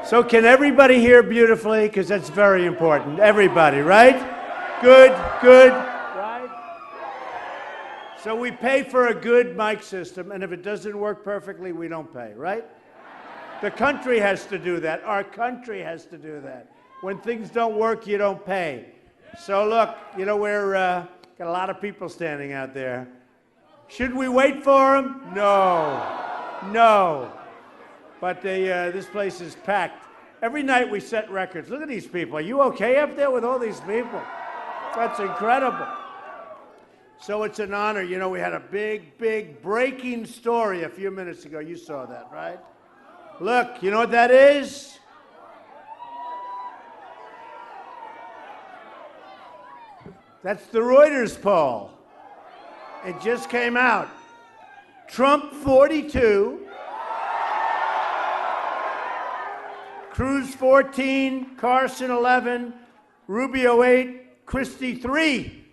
So can everybody hear beautifully? Because that's very important. Everybody, right? Good, good, right? So we pay for a good mic system, and if it doesn't work perfectly, we don't pay, right? The country has to do that. Our country has to do that. When things don't work, you don't pay. So look, you know, we're got a lot of people standing out there. Should we wait for them? No, no. But this place is packed. Every night we set records. Look at these people. Are you okay up there with all these people? That's incredible. So it's an honor. You know, we had a big, big breaking story a few minutes ago. You saw that, right? Look, you know what that is? That's the Reuters poll. It just came out. Trump 42, Cruz 14, Carson 11, Rubio 8, Christie 3.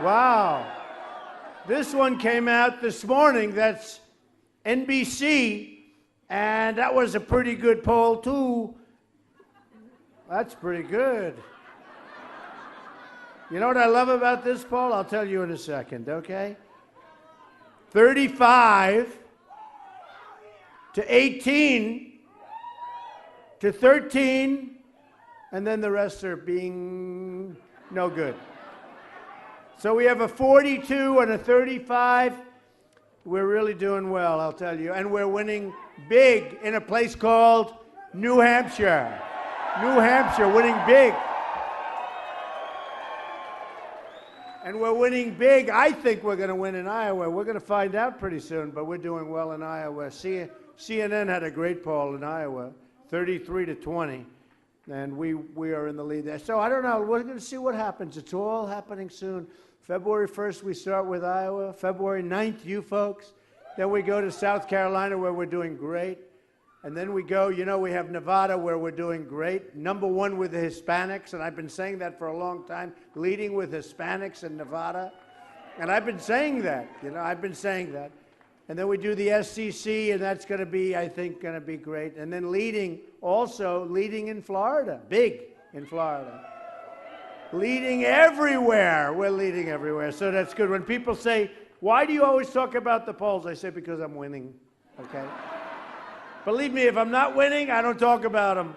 Wow. This one came out this morning. That's NBC, and that was a pretty good poll, too. That's pretty good. You know what I love about this poll? I'll tell you in a second, okay? 35 to 18 to 13, and then the rest are being no good. So we have a 42 and a 35. We're really doing well, I'll tell you. And we're winning big in a place called New Hampshire. New Hampshire, winning big. And we're winning big. I think we're going to win in Iowa. We're going to find out pretty soon, but we're doing well in Iowa. CNN had a great poll in Iowa, 33 to 20, and we are in the lead there. So I don't know. We're going to see what happens. It's all happening soon. February 1st, we start with Iowa. February 9th, you folks. Then we go to South Carolina, where we're doing great. And then we go, you know, we have Nevada, where we're doing great. #1 with the Hispanics, and I've been saying that for a long time, leading with Hispanics in Nevada. And I've been saying that, you know, I've been saying that. And then we do the SEC, and that's going to be, I think, going to be great. And then leading in Florida, big in Florida. Leading everywhere. We're leading everywhere, so that's good. When people say, why do you always talk about the polls? I say, because I'm winning, okay? Believe me, if I'm not winning, I don't talk about them.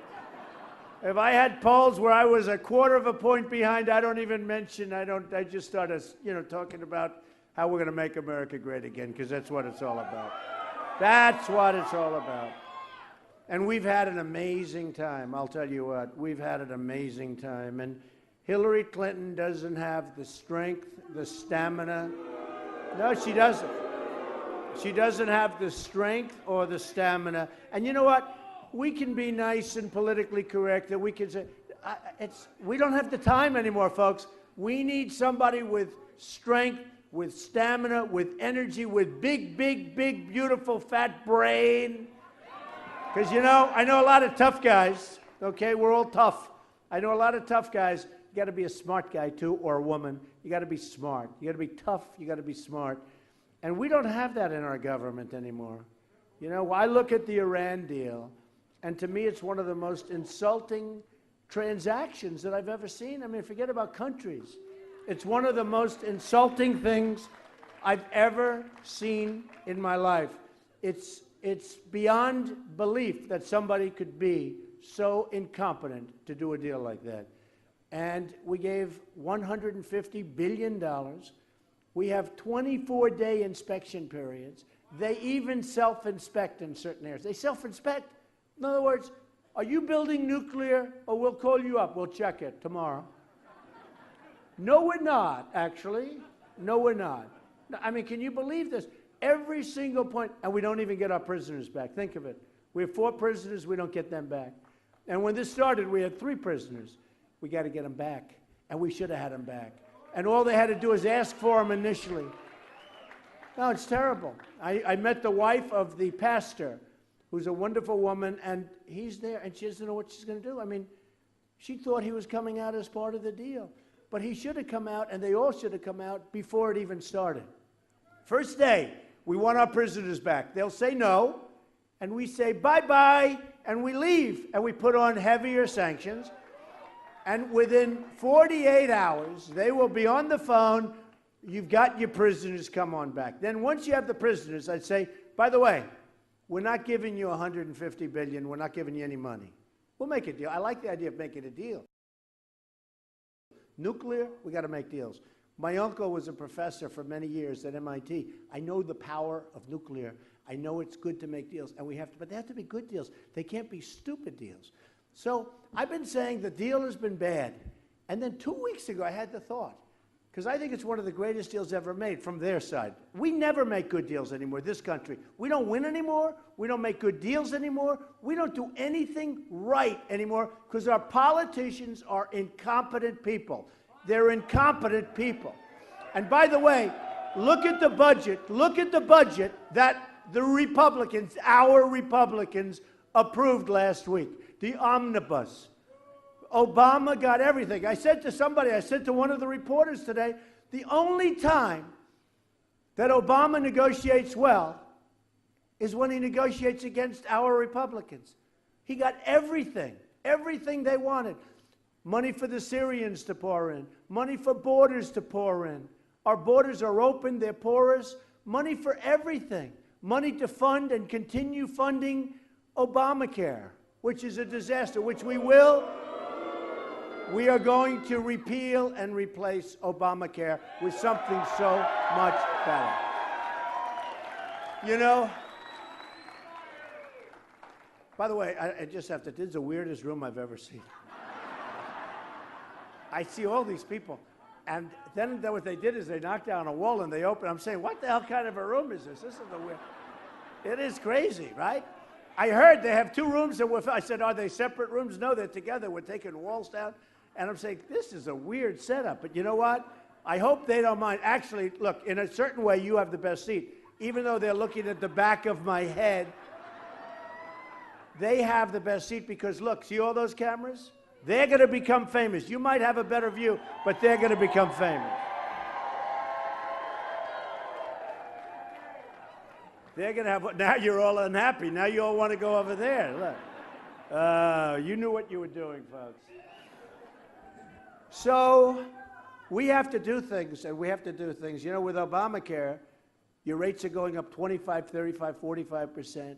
If I had polls where I was a quarter of a point behind, I don't even mention, I just start, you know, talking about how we're going to make America great again, because that's what it's all about. That's what it's all about. And we've had an amazing time, I'll tell you what. We've had an amazing time. And Hillary Clinton doesn't have the strength, the stamina. No, she doesn't. She doesn't have the strength or the stamina. And you know what? We can be nice and politically correct, and we can say, we don't have the time anymore, folks. We need somebody with strength, with stamina, with energy, with big, big, big, beautiful, fat brain. Because, you know, I know a lot of tough guys, okay? We're all tough. I know a lot of tough guys. You got to be a smart guy, too, or a woman. You got to be smart. You got to be tough. You got to be smart. And we don't have that in our government anymore. You know, I look at the Iran deal, and to me it's one of the most insulting transactions that I've ever seen. I mean, forget about countries. It's one of the most insulting things I've ever seen in my life. It's beyond belief that somebody could be so incompetent to do a deal like that. And we gave $150 billion. We have 24-day inspection periods. They even self-inspect in certain areas. They self-inspect. In other words, are you building nuclear, or we'll call you up, we'll check it tomorrow? No, we're not, actually. No, we're not. I mean, can you believe this? Every single point, and we don't even get our prisoners back. Think of it. We have 4 prisoners, we don't get them back. And when this started, we had 3 prisoners. We got to get them back, and we should have had them back. And all they had to do is ask for them initially. No, it's terrible. I met the wife of the pastor, who's a wonderful woman, and he's there, and she doesn't know what she's going to do. I mean, she thought he was coming out as part of the deal. But he should have come out, and they all should have come out before it even started. First day, we want our prisoners back. They'll say no, and we say bye-bye, and we leave, and we put on heavier sanctions, and within 48 hours, they will be on the phone, you've got your prisoners, come on back. Then once you have the prisoners, I'd say, by the way, we're not giving you $150 billion, we're not giving you any money. We'll make a deal. I like the idea of making a deal. Nuclear, we got to make deals. My uncle was a professor for many years at MIT. I know the power of nuclear. I know it's good to make deals, and we have to, but they have to be good deals. They can't be stupid deals. So I've been saying the deal has been bad. And then 2 weeks ago, I had the thought, because I think it's one of the greatest deals ever made from their side. We never make good deals anymore, this country. We don't win anymore. We don't make good deals anymore. We don't do anything right anymore because our politicians are incompetent people. They're incompetent people. And by the way, look at the budget. Look at the budget that the Republicans, our Republicans, approved last week. The omnibus. Obama got everything. I said to somebody, I said to one of the reporters today, the only time that Obama negotiates well is when he negotiates against our Republicans. He got everything, everything they wanted. Money for the Syrians to pour in, money for borders to pour in. Our borders are open, they're porous. Money for everything. Money to fund and continue funding Obamacare, which is a disaster, which we will. We are going to repeal and replace Obamacare with something so much better. You know, by the way, I just have to, this is the weirdest room I've ever seen. I see all these people, and then what they did is they knocked down a wall and they opened. I'm saying, what the hell kind of a room is this? This is the weird. It is crazy, right? I heard they have 2 rooms that were, I said, are they separate rooms? No, they're together. We're taking walls down. And I'm saying, this is a weird setup. But you know what? I hope they don't mind. Actually, look, in a certain way, you have the best seat. Even though they're looking at the back of my head, they have the best seat because, look, see all those cameras? They're going to become famous. You might have a better view, but they're going to become famous. They're going to have, now you're all unhappy. Now you all want to go over there. Look. You knew what you were doing, folks. So we have to do things, and we have to do things. You know, with Obamacare, your rates are going up 25, 35, 45%.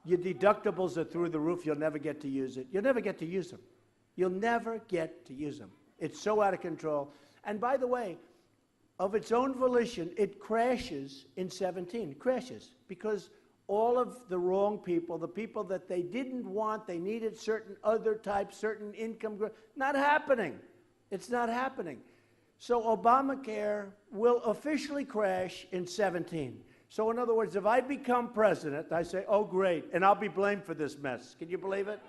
Your deductibles are through the roof. You'll never get to use it. You'll never get to use them. You'll never get to use them. It's so out of control. And by the way, of its own volition, it crashes in 17. It crashes because all of the wrong people, the people that they didn't want, they needed certain other types, certain income, not happening. It's not happening. So Obamacare will officially crash in 17. So in other words, if I become president, I say, oh, great, and I'll be blamed for this mess. Can you believe it?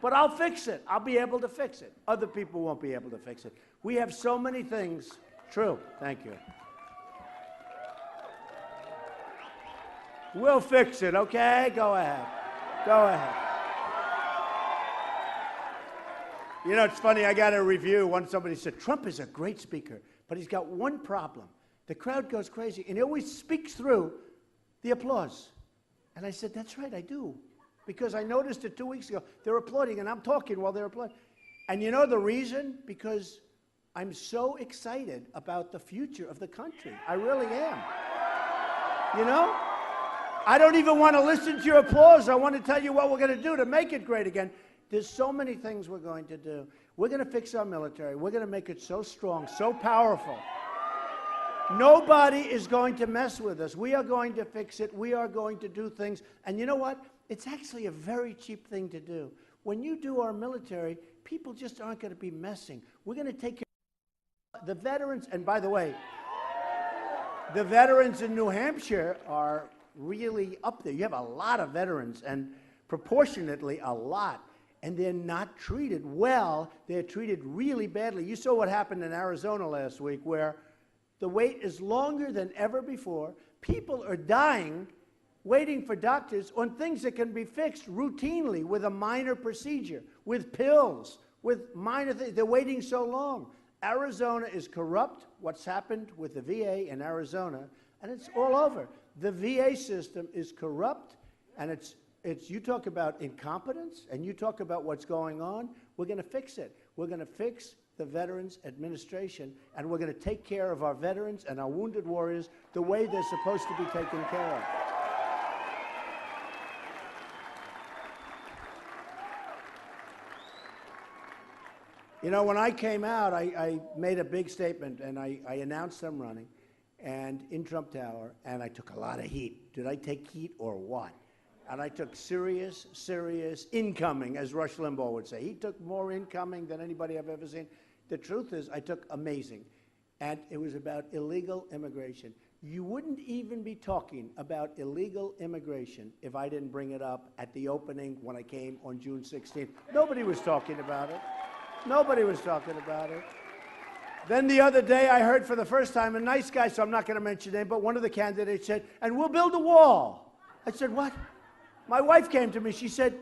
But I'll fix it. I'll be able to fix it. Other people won't be able to fix it. We have so many things. True. Thank you. We'll fix it, okay? Go ahead. Go ahead. You know, it's funny, I got a review. Once somebody said, Trump is a great speaker, but he's got one problem. The crowd goes crazy, and he always speaks through the applause. And I said, that's right, I do. Because I noticed it 2 weeks ago. They're applauding, and I'm talking while they're applauding. And you know the reason? Because I'm so excited about the future of the country. I really am. You know? I don't even want to listen to your applause. I want to tell you what we're going to do to make it great again. There's so many things we're going to do. We're going to fix our military. We're going to make it so strong, so powerful. Nobody is going to mess with us. We are going to fix it. We are going to do things. And you know what? It's actually a very cheap thing to do. When you do our military, people just aren't going to be messing. We're going to take care of the veterans. And by the way, the veterans in New Hampshire are really up there. You have a lot of veterans, and proportionately a lot. And they're not treated well. They're treated really badly. You saw what happened in Arizona last week, where the wait is longer than ever before. People are dying waiting for doctors on things that can be fixed routinely with a minor procedure, with pills, with minor things. They're waiting so long. Arizona is corrupt. What's happened with the VA in Arizona, and it's all over. The VA system is corrupt, and it's It's you talk about incompetence and you talk about what's going on, we're going to fix it. We're going to fix the Veterans Administration, and we're going to take care of our veterans and our wounded warriors the way they're supposed to be taken care of. You know, when I came out, I made a big statement, and I announced I'm running, and in Trump Tower, and I took a lot of heat. Did I take heat or what? And I took serious incoming, as Rush Limbaugh would say. He took more incoming than anybody I've ever seen. The truth is, I took amazing, and it was about illegal immigration. You wouldn't even be talking about illegal immigration if I didn't bring it up at the opening when I came on June 16th. Nobody was talking about it. Nobody was talking about it. Then the other day, I heard for the first time, a nice guy, so I'm not going to mention his name, but one of the candidates said, and we'll build a wall. I said, what? My wife came to me. She said,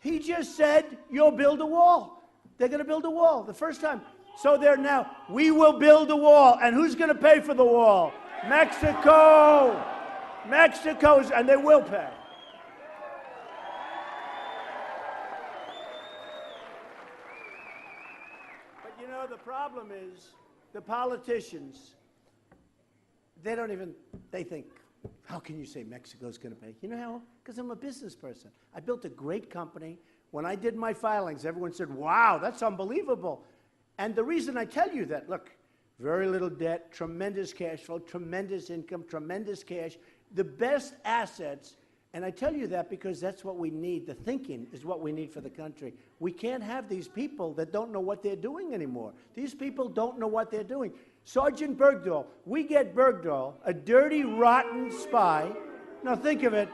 he just said, you'll build a wall. They're going to build a wall the first time. So they're now, we will build a wall. And who's going to pay for the wall? Mexico. Mexico's, and they will pay. You know, the problem is the politicians, they don't even, they think, how can you say Mexico's going to pay? You know how? Because I'm a business person. I built a great company. When I did my filings, everyone said, wow, that's unbelievable. And the reason I tell you that, look, very little debt, tremendous cash flow, tremendous income, tremendous cash, the best assets. And I tell you that because that's what we need. The thinking is what we need for the country. We can't have these people that don't know what they're doing anymore. These people don't know what they're doing. Sergeant Bergdahl, we get Bergdahl, a dirty, rotten spy. Now think of it.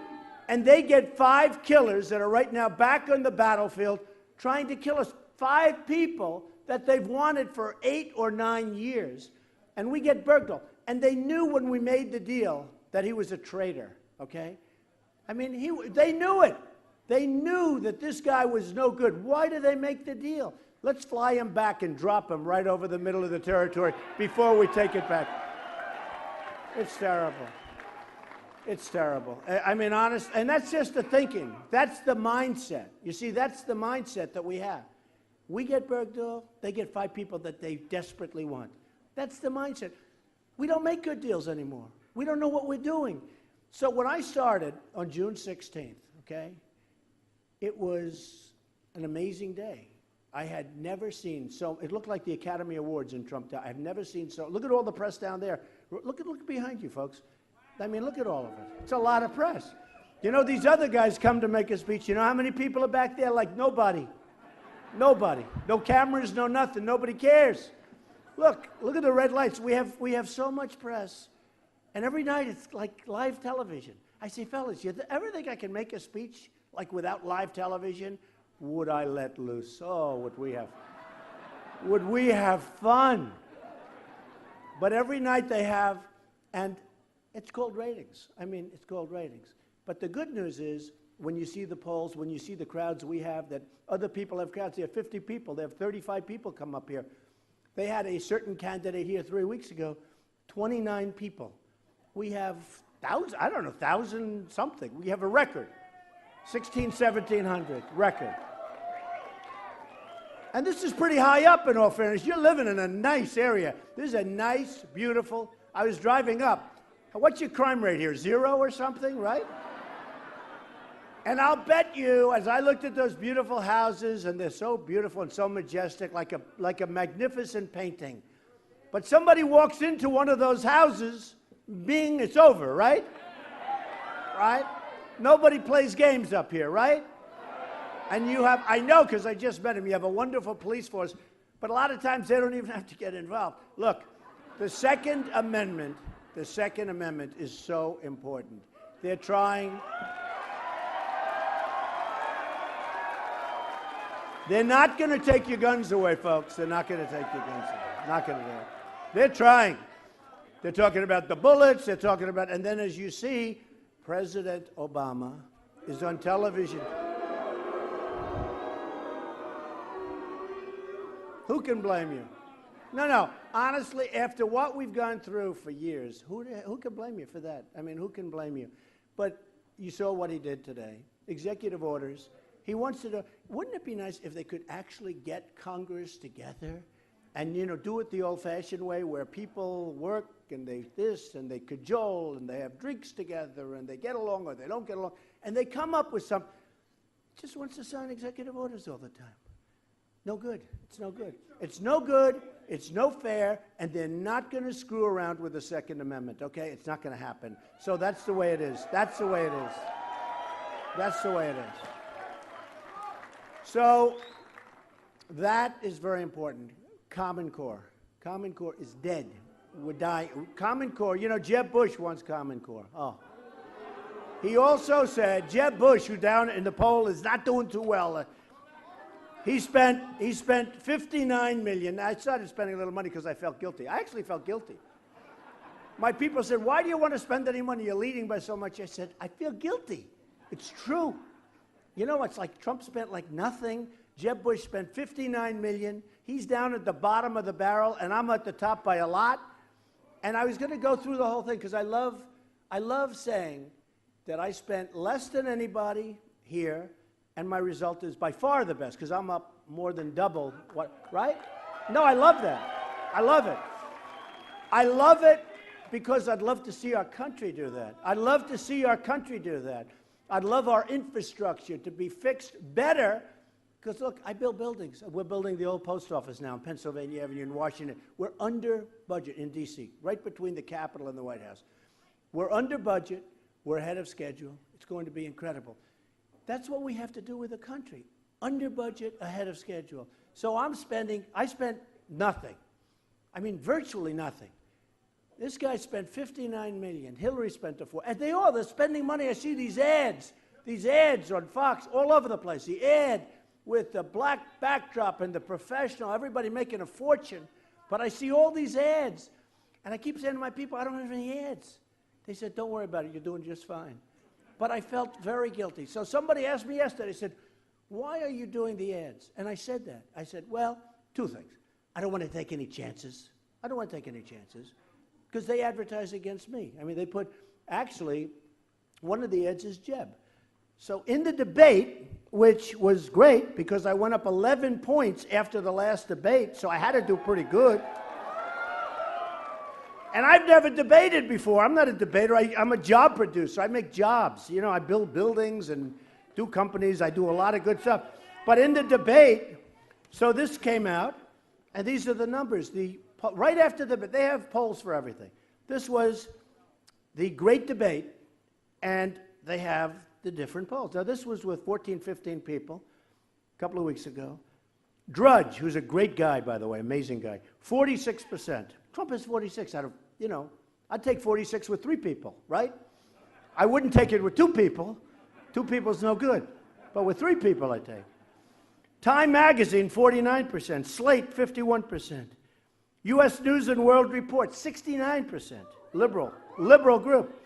And they get 5 killers that are right now back on the battlefield trying to kill us. 5 people that they've wanted for 8 or 9 years. And we get Bergdahl. And they knew when we made the deal that he was a traitor, okay? I mean, they knew it. They knew that this guy was no good. Why did they make the deal? Let's fly him back and drop him right over the middle of the territory before we take it back. It's terrible. It's terrible. I mean, honest, and that's just the thinking. That's the mindset. You see, that's the mindset that we have. We get Bergdahl, they get 5 people that they desperately want. That's the mindset. We don't make good deals anymore. We don't know what we're doing. So when I started on June 16th, okay, it was an amazing day. I had never seen so, it looked like the Academy Awards in Trump Tower. I've never seen so, look at all the press down there. Look behind you, folks. I mean, look at all of it. It's a lot of press. You know, these other guys come to make a speech. You know how many people are back there? Like nobody. Nobody. No cameras, no nothing. Nobody cares. Look at the red lights. We have so much press. And every night it's like live television. I say, fellas, you ever think I can make a speech like without live television? Would I let loose? Oh, would we have fun? But every night they have, and it's called ratings. I mean, it's called ratings. But the good news is, when you see the polls, when you see the crowds we have, that other people have crowds, they have 50 people, they have 35 people come up here. They had a certain candidate here 3 weeks ago, 29 people. We have 1,000 something. We have a record, 1,700 record. And this is pretty high up, in all fairness. You're living in a nice area. This is a nice, beautiful, I was driving up. What's your crime rate here, 0 or something, right? And I'll bet you, as I looked at those beautiful houses, and they're so beautiful and so majestic, like a magnificent painting. But somebody walks into one of those houses, bing, it's over, right? Right? Nobody plays games up here, right? And you have, I know because I just met him, you have a wonderful police force, but a lot of times they don't even have to get involved. Look, the Second Amendment is so important. They're trying. They're not going to take your guns away, folks. They're not going to take your guns away. Not going to do it. They're trying. They're talking about the bullets. They're talking about, and then as you see, President Obama is on television. Who can blame you? No. Honestly, after what we've gone through for years, who can blame you for that? I mean, who can blame you? But you saw what he did today. executive orders. He wants to. Wouldn't it be nice if they could actually get Congress together and, do it the old-fashioned way where people work and they this and they cajole and they have drinks together and they get along or they don't get along and they come up with some. Just wants to sign executive orders all the time. No good. It's no good. It's no good. It's no fair, and they're not going to screw around with the Second Amendment, okay? It's not going to happen. So that's the way it is. That's the way it is. That's the way it is. So that is very important. Common Core. Common Core is dead. We're dying. Common Core, Jeb Bush wants Common Core. Oh. He also said, Jeb Bush, who down in the poll is not doing too well, he spent $59 million. I started spending a little money because I felt guilty. I actually felt guilty. My people said, why do you want to spend any money? You're leading by so much. I said, I feel guilty. It's true. It's like Trump spent like nothing. Jeb Bush spent $59 million. He's down at the bottom of the barrel, and I'm at the top by a lot. And I was going to go through the whole thing because I love saying that I spent less than anybody here, and my result is by far the best because I'm up more than double what, right? No, I love that. I love it. I love it because I'd love to see our country do that. I'd love to see our country do that. I'd love our infrastructure to be fixed better because, look, I build buildings. We're building the old post office now in Pennsylvania Avenue in Washington. We're under budget in D.C., right between the Capitol and the White House. We're under budget. We're ahead of schedule. It's going to be incredible. That's what we have to do with the country. Under budget, ahead of schedule. So I spent nothing. I mean, virtually nothing. This guy spent $59 million. Hillary spent they're spending money. I see these ads on Fox all over the place. The ad with the black backdrop and the professional, everybody making a fortune. But I see all these ads. And I keep saying to my people, I don't have any ads. They said, don't worry about it. You're doing just fine. But I felt very guilty. So somebody asked me yesterday, said, why are you doing the ads? And I said that. I said, well, two things. I don't want to take any chances. I don't want to take any chances because they advertise against me. I mean, they put, actually, one of the ads is Jeb. So in the debate, which was great because I went up 11 points after the last debate, so I had to do pretty good. And I've never debated before. I'm not a debater. I'm a job producer. I make jobs. I build buildings and do companies. I do a lot of good stuff. But in the debate, so this came out, and these are the numbers. Right after the debate, they have polls for everything. This was the great debate, and they have the different polls. Now, this was with 14, 15 people a couple of weeks ago. Drudge, who's a great guy, by the way, amazing guy, 46%. Trump has 46 out of, I'd take 46 with 3 people, right? I wouldn't take it with 2 people. 2 people's no good. But with 3 people, I'd take. Time Magazine, 49%. Slate, 51%. U.S. News and World Report, 69%. Liberal group.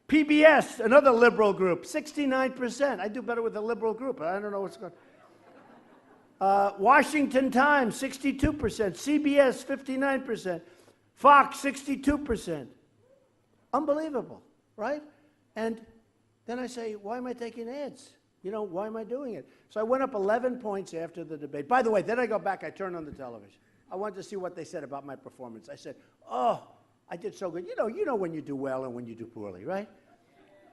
PBS, another liberal group, 69%. I do better with a liberal group. I don't know what's going on. Washington Times, 62%. CBS, 59%. Fox, 62%. Unbelievable, right? And then I say, why am I taking ads? Why am I doing it? So I went up 11 points after the debate. By the way, then I go back, I turn on the television. I wanted to see what they said about my performance. I said, oh, I did so good. You know when you do well and when you do poorly, right?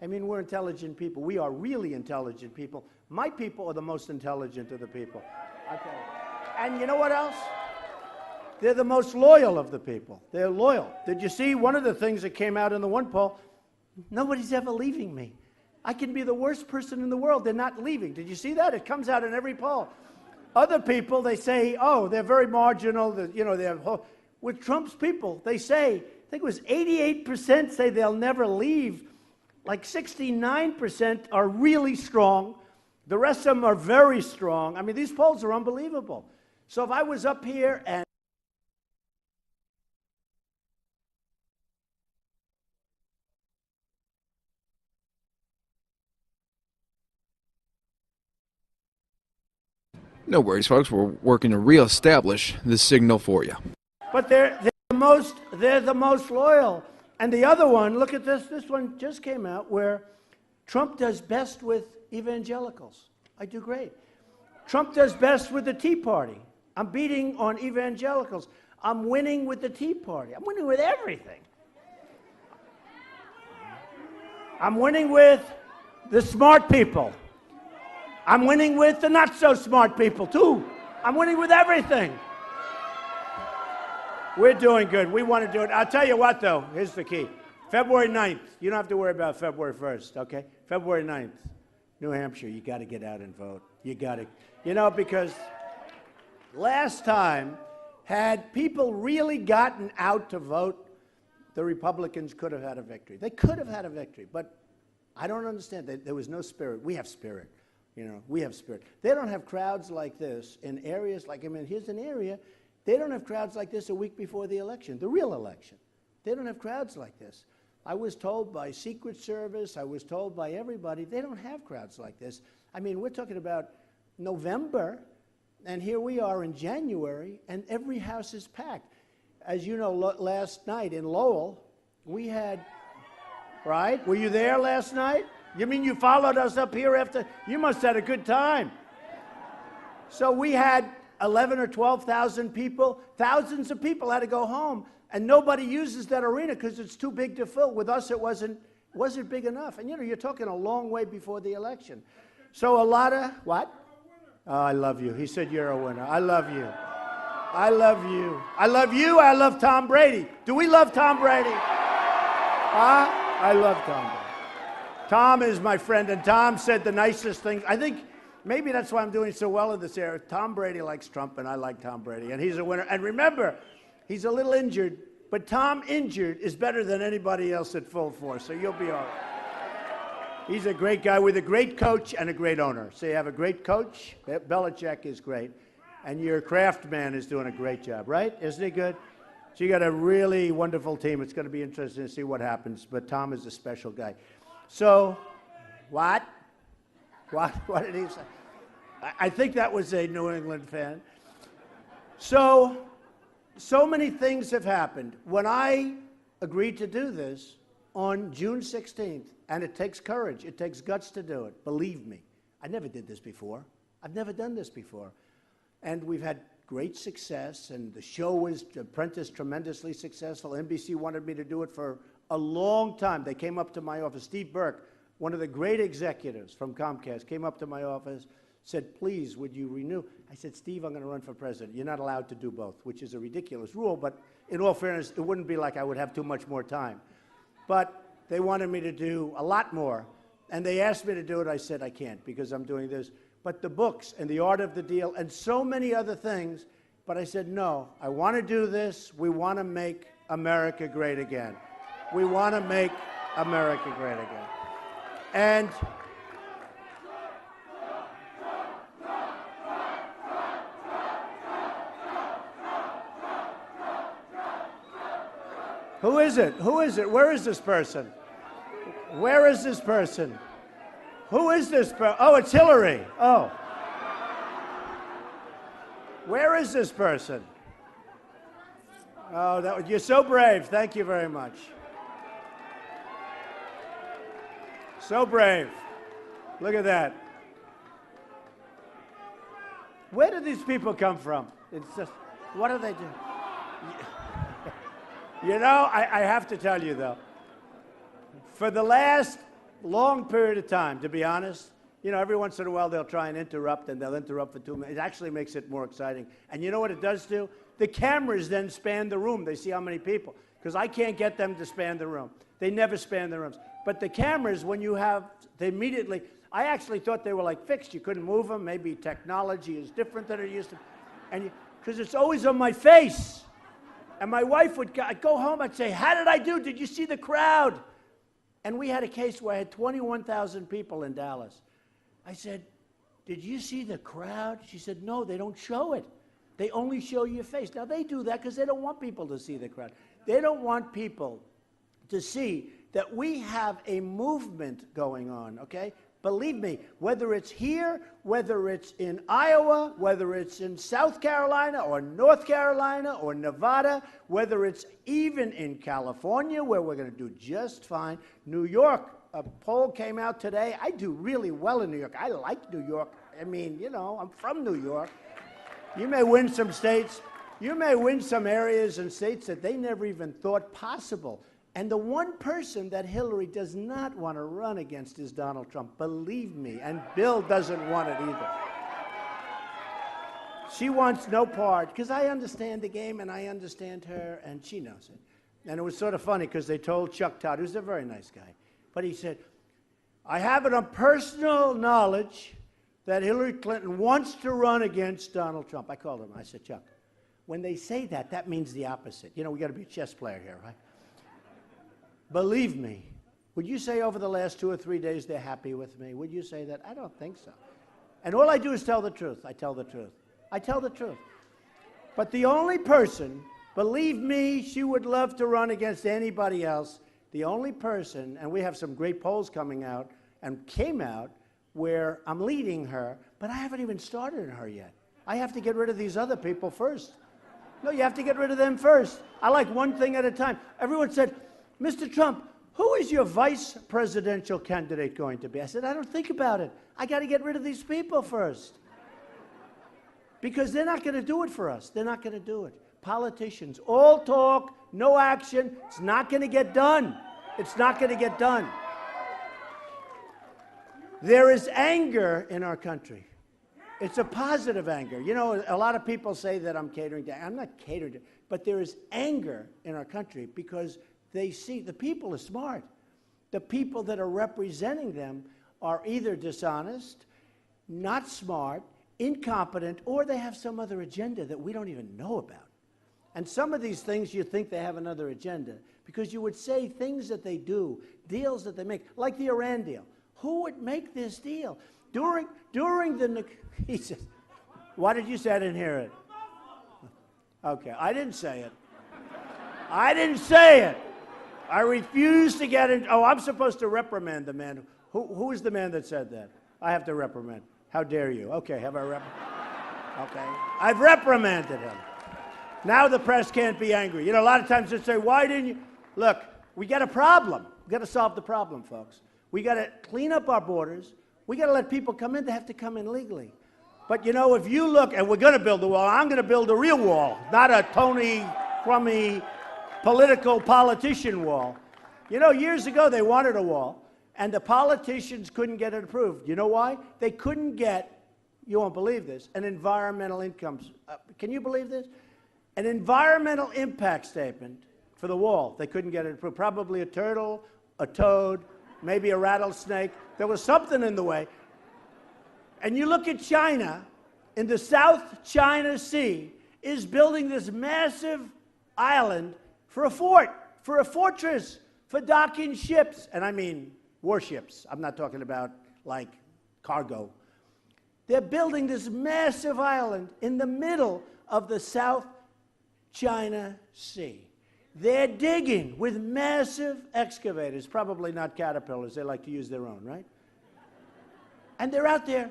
I mean, we're intelligent people. We are really intelligent people. My people are the most intelligent of the people. Okay. And you know what else? They're the most loyal of the people. They're loyal. Did you see one of the things that came out in the one poll? Nobody's ever leaving me. I can be the worst person in the world. They're not leaving. Did you see that? It comes out in every poll. Other people, they say, oh, they're very marginal. With Trump's people, they say, I think it was 88% say they'll never leave. Like 69% are really strong. The rest of them are very strong. I mean, these polls are unbelievable. So if I was up here and No worries, folks. We're working to reestablish this signal for you. But they're the most loyal. And the other one, look at this. This one just came out where Trump does best with evangelicals. I do great. Trump does best with the Tea Party. I'm beating on evangelicals. I'm winning with the Tea Party. I'm winning with everything. I'm winning with the smart people. I'm winning with the not so smart people too. I'm winning with everything. We're doing good. We want to do it. I'll tell you what though, here's the key. February 9th, you don't have to worry about February 1st, okay? February 9th, New Hampshire, you got to get out and vote. You got to, because last time, had people really gotten out to vote, the Republicans could have had a victory. They could have had a victory, but I don't understand. There was no spirit. We have spirit. We have spirit. They don't have crowds like this in areas like, here's an area, they don't have crowds like this a week before the election, the real election. They don't have crowds like this. I was told by Secret Service, I was told by everybody, they don't have crowds like this. We're talking about November, and here we are in January, and every house is packed. As you know, last night in Lowell, we had, right? Were you there last night? You mean you followed us up here after? You must have had a good time. So we had 11 or 12,000 people. Thousands of people had to go home, and nobody uses that arena because it's too big to fill. With us, it wasn't big enough. And you're talking a long way before the election. So a lot of, what? Oh, I love you. He said you're a winner. I love you. I love you. I love you. I love Tom Brady. Do we love Tom Brady? Huh? I love Tom Brady. Tom is my friend, and Tom said the nicest things. I think maybe that's why I'm doing so well in this area. Tom Brady likes Trump, and I like Tom Brady, and he's a winner. And remember, he's a little injured, but Tom injured is better than anybody else at full force, so you'll be all right. He's a great guy with a great coach and a great owner. So you have a great coach. Belichick is great. And your Kraft man is doing a great job, right? Isn't he good? So you got a really wonderful team. It's going to be interesting to see what happens. But Tom is a special guy. So, what? What did he say? I think that was a New England fan. So many things have happened. When I agreed to do this on June 16th, and it takes courage, it takes guts to do it, believe me. I never did this before. I've never done this before. And we've had great success, and the show was, Apprentice, tremendously successful. NBC wanted me to do it for a long time. They came up to my office. Steve Burke, one of the great executives from Comcast, came up to my office, said, please, would you renew? I said, Steve, I'm going to run for president. You're not allowed to do both, which is a ridiculous rule, but in all fairness, it wouldn't be like I would have too much more time. But they wanted me to do a lot more, and they asked me to do it. I said, I can't, because I'm doing this. But the books and the art of the deal and so many other things, but I said, no, I want to do this. We want to make America great again. We want to make America great again. And who is it? Who is it? Where is this person? Where is this person? Who is this person? Oh, it's Hillary. Oh. Where is this person? Oh, you're so brave. Thank you very much. So brave. Look at that. Where do these people come from? It's just, what do they do? I have to tell you, though, for the last long period of time, to be honest, every once in a while they'll try and interrupt, and they'll interrupt for 2 minutes. It actually makes it more exciting. And you know what it does do? The cameras then span the room. They see how many people, because I can't get them to span the room. They never span the rooms. But the cameras, when you have, they immediately, I actually thought they were like fixed. You couldn't move them. Maybe technology is different than it used to. And because it's always on my face. And my wife would go home, I'd say, how did I do? Did you see the crowd? And we had a case where I had 21,000 people in Dallas. I said, did you see the crowd? She said, no, they don't show it. They only show your face. Now, they do that because they don't want people to see the crowd. They don't want people to see that we have a movement going on, okay? Believe me, whether it's here, whether it's in Iowa, whether it's in South Carolina or North Carolina or Nevada, whether it's even in California, where we're going to do just fine, New York, A poll came out today. I do really well in New York. I like New York. I mean, you know, I'm from New York. You may win some states. You may win some areas and states that they never even thought possible. And the one person that Hillary does not want to run against is Donald Trump. Believe me. And Bill doesn't want it either. She wants no part, because I understand the game and I understand her, and she knows it. And it was sort of funny because they told Chuck Todd, who's a very nice guy, but he said, I have it on personal knowledge that Hillary Clinton wants to run against Donald Trump. I called him. I said, Chuck, when they say that, that means the opposite. You know, we got to be a chess player here, right? Believe me, would you say over the last 2 or 3 days they're happy with me? Would you say that? I don't think so. And all I do is tell the truth. I tell the truth. I tell the truth. But the only person, believe me, she would love to run against anybody else. The only person, and we have some great polls coming out and came out where I'm leading her, but I haven't even started her yet. I have to get rid of these other people first. No, you have to get rid of them first. I like one thing at a time. Everyone said, Mr. Trump, who is your vice presidential candidate going to be? I said, I don't think about it. I got to get rid of these people first. Because they're not going to do it for us. They're not going to do it. Politicians, all talk, no action. It's not going to get done. It's not going to get done. There is anger in our country. It's a positive anger. You know, a lot of people say that I'm catering to, I'm not catering to, but there is anger in our country because they see the people are smart. The people that are representing them are either dishonest, not smart, incompetent, or they have some other agenda that we don't even know about. And some of these things you think they have another agenda because you would say things that they do, deals that they make, like the Iran deal. Who would make this deal? During the, he says, what did you say? I didn't hear it. Okay, I didn't say it. I didn't say it. I refuse to get in. Oh, I'm supposed to reprimand the man. Who is the man that said that? I have to reprimand. How dare you? Okay, have I Okay, I've reprimanded him. Now the press can't be angry. You know, a lot of times they say, why didn't you? Look, we got a problem. We got to solve the problem, folks. We got to clean up our borders. We got to let people come in. They have to come in legally. But, you know, if you look, and we're going to build a wall, I'm going to build a real wall, not a Tony crummy politician wall. You know, years ago they wanted a wall, and the politicians couldn't get it approved. You know why? They couldn't get, you won't believe this, an environmental income. Can you believe this? An environmental impact statement for the wall. They couldn't get it approved. Probably a turtle, a toad, maybe a rattlesnake. There was something in the way. And you look at China, in the South China Sea, is building this massive island for a fort, for a fortress, for docking ships. And I mean warships. I'm not talking about, like, cargo. They're building this massive island in the middle of the South China Sea. They're digging with massive excavators, probably not Caterpillars. They like to use their own, right? And they're out there.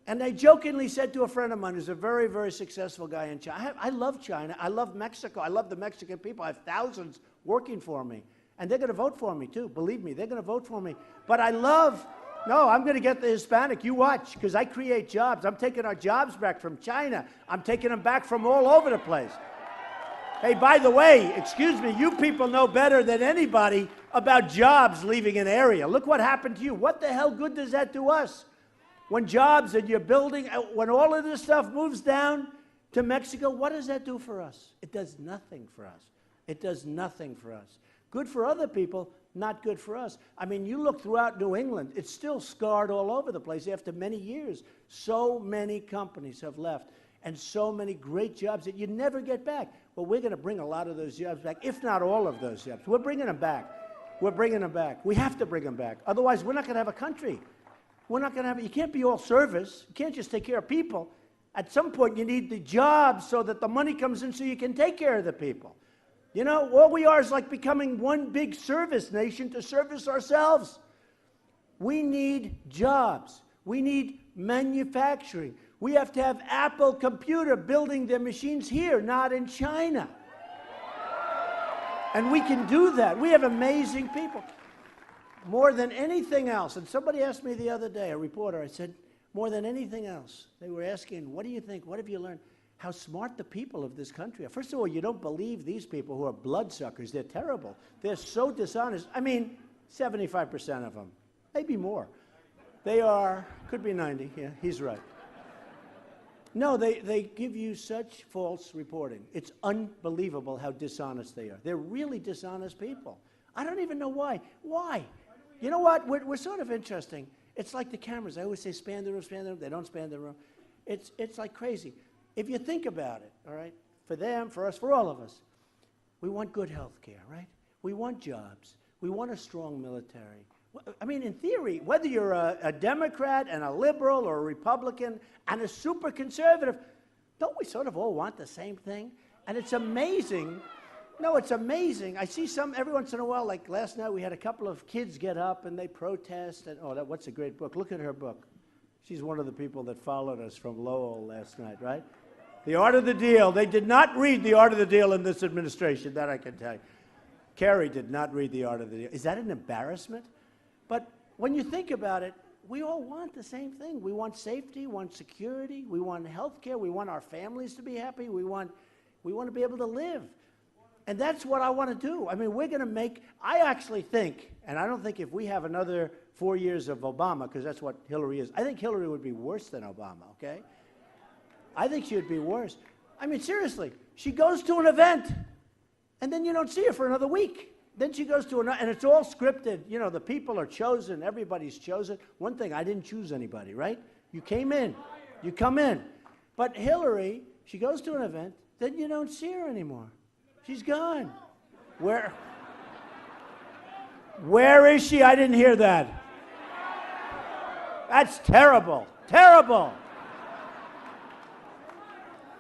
And I jokingly said to a friend of mine who's a very, very successful guy in China, I love China. I love Mexico. I love the Mexican people. I have thousands working for me. And they're going to vote for me, too. Believe me, they're going to vote for me. But I love, no, I'm going to get the Hispanic. You watch, because I create jobs. I'm taking our jobs back from China. I'm taking them back from all over the place. Hey, by the way, excuse me, you people know better than anybody about jobs leaving an area. Look what happened to you. What the hell good does that do us? When jobs and you're building, when all of this stuff moves down to Mexico, what does that do for us? It does nothing for us. It does nothing for us. Good for other people, not good for us. I mean, you look throughout New England, it's still scarred all over the place after many years. So many companies have left and so many great jobs that you never get back. Well, we're going to bring a lot of those jobs back, if not all of those jobs. We're bringing them back. We're bringing them back. We have to bring them back. Otherwise, we're not going to have a country. We're not going to have it. You can't be all service. You can't just take care of people. At some point, you need the jobs so that the money comes in so you can take care of the people. You know, all we are is like becoming one big service nation to service ourselves. We need jobs. We need manufacturing. We have to have Apple Computer building their machines here, not in China. And we can do that. We have amazing people. more than anything else, and somebody asked me the other day, a reporter, I said, more than anything else, they were asking, what do you think, what have you learned? How smart the people of this country are. First of all, you don't believe these people who are bloodsuckers. They're terrible. They're so dishonest. I mean, 75% of them, maybe more. They are, could be 90, yeah, he's right. No, they give you such false reporting. It's unbelievable how dishonest they are. They're really dishonest people. I don't even know why. Why? You know what? We're sort of interesting. It's like the cameras. I always say span the room, span the room. They don't span the room. It's like crazy. If you think about it, all right, for them, for us, for all of us, we want good health care, right? We want jobs. We want a strong military. I mean, in theory, whether you're a Democrat and a liberal or a Republican and a super conservative, don't we sort of all want the same thing? And it's amazing. No, it's amazing. I see some every once in a while, like last night we had a couple of kids get up and they protest. And what's a great book. Look at her book. She's one of the people that followed us from Lowell last night, right? The Art of the Deal. They did not read The Art of the Deal in this administration, that I can tell you. Kerry did not read The Art of the Deal. Is that an embarrassment? But when you think about it, we all want the same thing. We want safety, we want security, we want health care, we want our families to be happy, we want to be able to live. And that's what I want to do. I mean, we're going to make, I actually think, and I don't think if we have another 4 years of Obama, because that's what Hillary is, I think Hillary would be worse than Obama, okay? I think she would be worse. I mean, seriously, she goes to an event, and then you don't see her for another week. Then she goes to another, and it's all scripted. You know, the people are chosen. Everybody's chosen. One thing, I didn't choose anybody, right? You came in. You come in. But Hillary, she goes to an event, then you don't see her anymore. She's gone. Where is she? I didn't hear that. That's terrible. Terrible.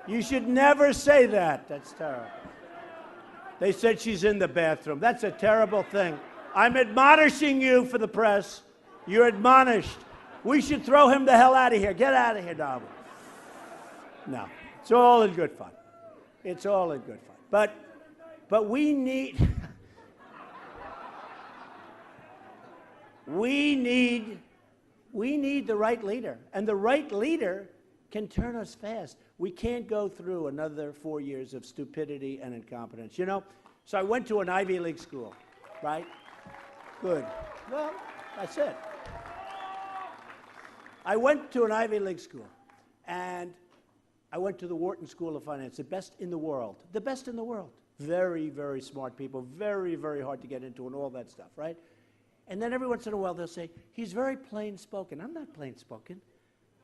You should never say that. That's terrible. They said she's in the bathroom. That's a terrible thing. I'm admonishing you for the press. You're admonished. We should throw him the hell out of here. Get out of here, Donald. No, it's all in good fun. It's all in good fun. But we need we need the right leader. And the right leader can turn us fast. We can't go through another 4 years of stupidity and incompetence. You know, so I went to an Ivy League school, right? Good. Well, that's it. I went to an Ivy League school, and I went to the Wharton School of Finance, the best in the world. The best in the world. Very, very smart people, very, very hard to get into and all that stuff, right? And then every once in a while they'll say, he's very plain-spoken. I'm not plain-spoken.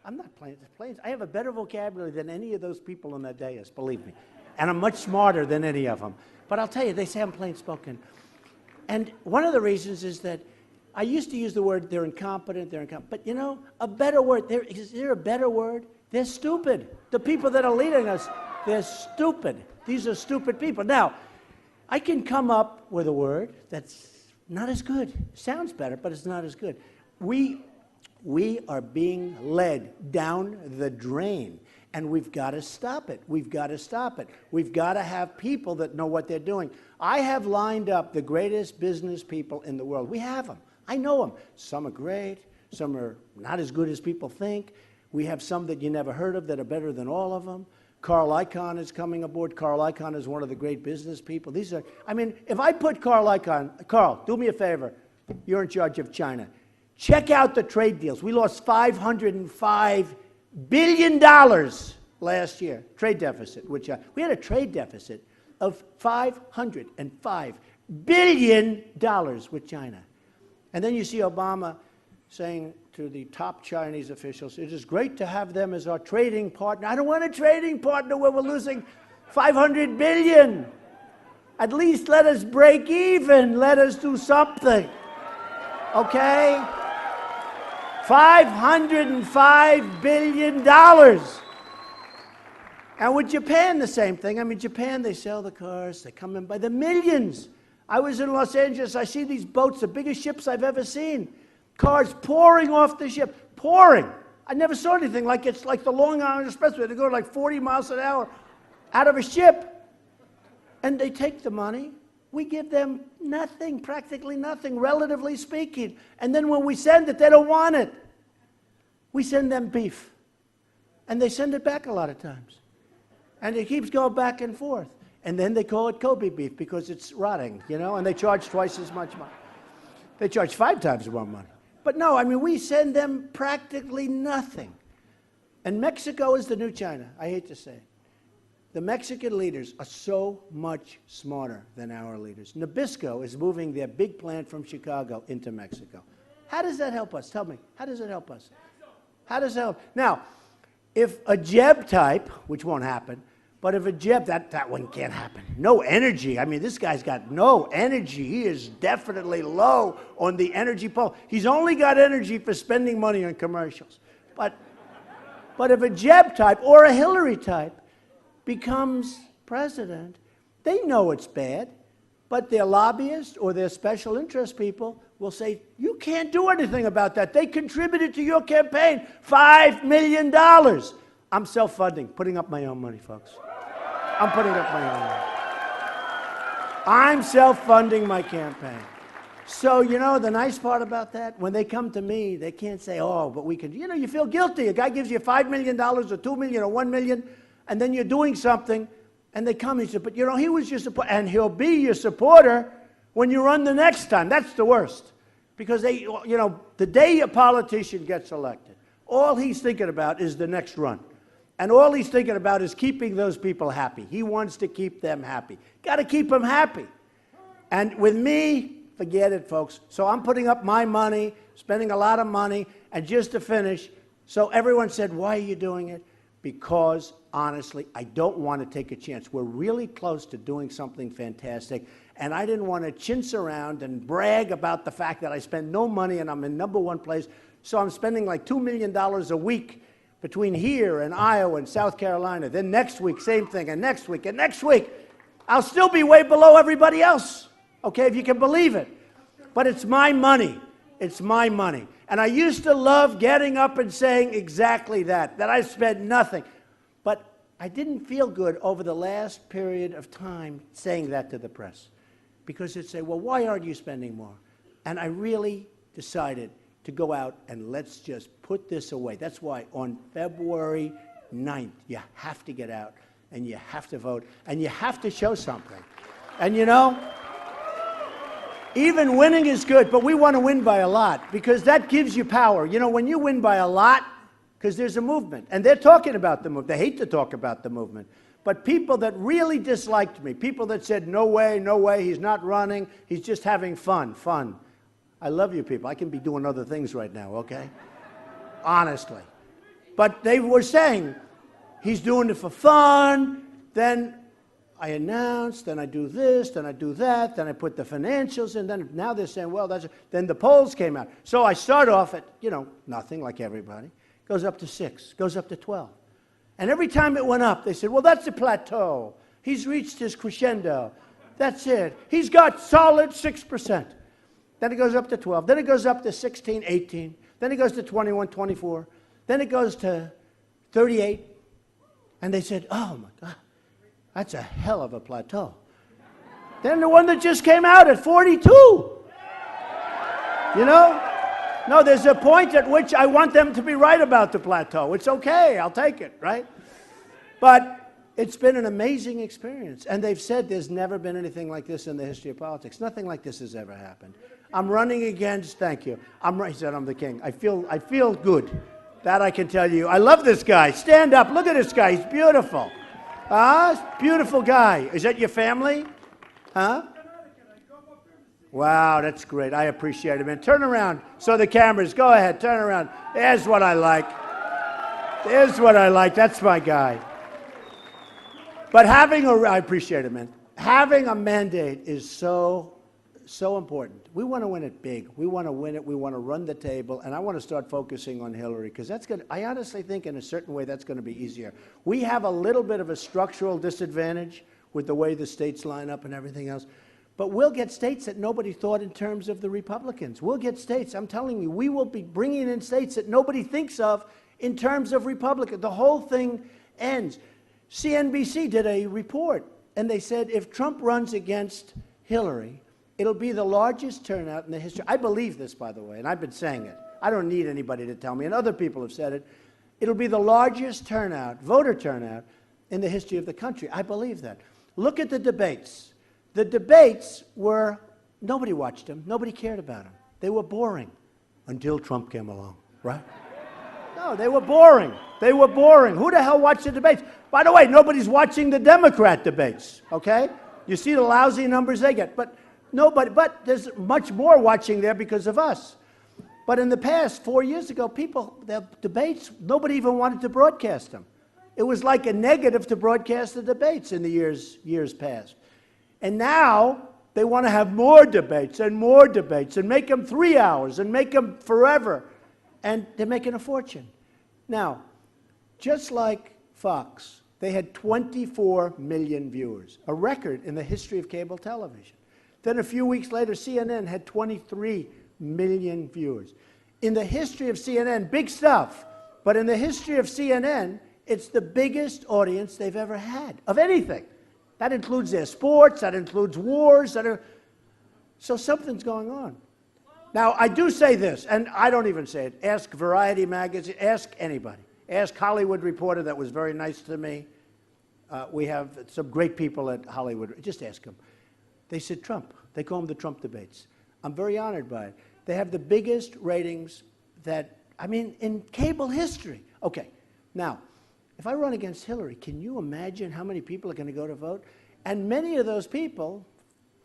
I'm not plain. I have a better vocabulary than any of those people on that dais, believe me. And I'm much smarter than any of them. But I'll tell you, they say I'm plain-spoken. And one of the reasons is that I used to use the word they're incompetent. But you know, a better word, is there a better word? They're stupid. The people that are leading us, they're stupid. These are stupid people. Now, I can come up with a word that's not as good. Sounds better, but it's not as good. We are being led down the drain, and we've got to stop it. We've got to stop it. We've got to have people that know what they're doing. I have lined up the greatest business people in the world. We have them. I know them. Some are great. Some are not as good as people think. We have some that you never heard of that are better than all of them. Carl Icahn is coming aboard. Carl Icahn is one of the great business people. These are, I mean, if I put Carl Icahn, Carl, do me a favor. You're in charge of China. Check out the trade deals. We lost $505 billion last year, trade deficit. We had a trade deficit of $505 billion with China. And then you see Obama saying to the top Chinese officials, it is great to have them as our trading partner. I don't want a trading partner where we're losing $500 billion. At least let us break even. Let us do something. Okay? $505 billion. And with Japan, the same thing. I mean, Japan, they sell the cars. They come in by the millions. I was in Los Angeles. I see these boats, the biggest ships I've ever seen. Cars pouring off the ship. Pouring. I never saw anything like it's like the Long Island Expressway. They go like 40 miles an hour out of a ship. And they take the money. We give them nothing, practically nothing, relatively speaking. And then when we send it, they don't want it. We send them beef. And they send it back a lot of times. And it keeps going back and forth. And then they call it Kobe beef because it's rotting, you know, and they charge twice as much money. They charge 5 times more money. But no, I mean, we send them practically nothing. And Mexico is the new China, I hate to say it. The Mexican leaders are so much smarter than our leaders. Nabisco is moving their big plant from Chicago into Mexico. How does that help us? Tell me, how does it help us? How does it help? Now, if a Jeb type, which won't happen, but if a Jeb, that one can't happen. No energy. I mean, this guy's got no energy. He is definitely low on the energy pole. He's only got energy for spending money on commercials. But if a Jeb type or a Hillary type becomes president, they know it's bad, but their lobbyists or their special interest people will say, you can't do anything about that. They contributed to your campaign $5 million. I'm self-funding, putting up my own money, folks. I'm putting up my own money. I'm self-funding my campaign. So, you know, the nice part about that, when they come to me, they can't say, oh, but we can, you know, you feel guilty. A guy gives you $5 million or $2 million or $1 million, and then you're doing something, and they come and say, but, you know, he was your supporter, and he'll be your supporter when you run the next time. That's the worst. Because they, you know, the day a politician gets elected, all he's thinking about is the next run. And all he's thinking about is keeping those people happy. He wants to keep them happy. Got to keep them happy. And with me, forget it, folks. So I'm putting up my money, spending a lot of money, and just to finish, so everyone said, why are you doing it? Because, honestly, I don't want to take a chance. We're really close to doing something fantastic, and I didn't want to chintz around and brag about the fact that I spend no money and I'm in #1 place. So I'm spending like $2 million a week between here and Iowa and South Carolina. Then next week, same thing, and next week, and next week. I'll still be way below everybody else, okay, if you can believe it. But it's my money. It's my money. And I used to love getting up and saying exactly that I spent nothing. But I didn't feel good over the last period of time saying that to the press. Because they'd say, well, why aren't you spending more? And I really decided to go out and let's just put this away. That's why on February 9th, you have to get out and you have to vote and you have to show something. And you know, even winning is good, but we want to win by a lot because that gives you power. You know, when you win by a lot, because there's a movement, and they're talking about the movement. They hate to talk about the movement. But people that really disliked me, people that said, no way, he's not running, he's just having fun. I love you people. I can be doing other things right now, okay? Honestly. But they were saying, he's doing it for fun, then I announce, then I do this, then I do that, then I put the financials in, then now they're saying, well, then the polls came out. So I start off at, you know, nothing like everybody. Goes up to 6, goes up to 12. And every time it went up, they said, well, that's a plateau. He's reached his crescendo. That's it. He's got solid 6%. Then it goes up to 12. Then it goes up to 16, 18. Then it goes to 21, 24. Then it goes to 38. And they said, oh, my God, that's a hell of a plateau. Then the one that just came out at 42. You know? No, there's a point at which I want them to be right about the plateau. It's okay. I'll take it, right? But it's been an amazing experience. And they've said there's never been anything like this in the history of politics. Nothing like this has ever happened. I'm running against, thank you. He said I'm the king. I feel good. That I can tell you. I love this guy. Stand up. Look at this guy. He's beautiful. Beautiful guy. Is that your family? Huh? Wow, that's great. I appreciate it, man. Turn around so the cameras, go ahead, turn around. There's what I like. There's what I like. That's my guy. But I appreciate it, man. Having a mandate is so important. We want to win it big. We want to win it. We want to run the table. And I want to start focusing on Hillary because that's going to, I honestly think in a certain way that's going to be easier. We have a little bit of a structural disadvantage with the way the states line up and everything else. But we'll get states that nobody thought in terms of the Republicans. We'll get states, I'm telling you, we will be bringing in states that nobody thinks of in terms of Republican. The whole thing ends. CNBC did a report, and they said if Trump runs against Hillary, it'll be the largest turnout in the history. I believe this, by the way, and I've been saying it. I don't need anybody to tell me, and other people have said it. It'll be the largest turnout, voter turnout, in the history of the country. I believe that. Look at the debates. The debates were, nobody watched them. Nobody cared about them. They were boring until Trump came along, right? No, they were boring. They were boring. Who the hell watched the debates? By the way, nobody's watching the Democrat debates, okay? You see the lousy numbers they get. But nobody, but there's much more watching there because of us. But in the past, 4 years ago, the debates, nobody even wanted to broadcast them. It was like a negative to broadcast the debates in the years past. And now they want to have more debates and make them 3 hours and make them forever. And they're making a fortune. Now, just like Fox, they had 24 million viewers, a record in the history of cable television. Then a few weeks later, CNN had 23 million viewers. In the history of CNN, big stuff, but in the history of CNN, it's the biggest audience they've ever had, of anything. That includes their sports, that includes wars, so something's going on. Now, I do say this, and I don't even say it. Ask Variety magazine, ask anybody. Ask Hollywood Reporter, that was very nice to me. We have some great people at Hollywood. Just ask them. They said Trump. They call them the Trump debates. I'm very honored by it. They have the biggest ratings in cable history. Okay, now, if I run against Hillary, can you imagine how many people are going to go to vote? And many of those people,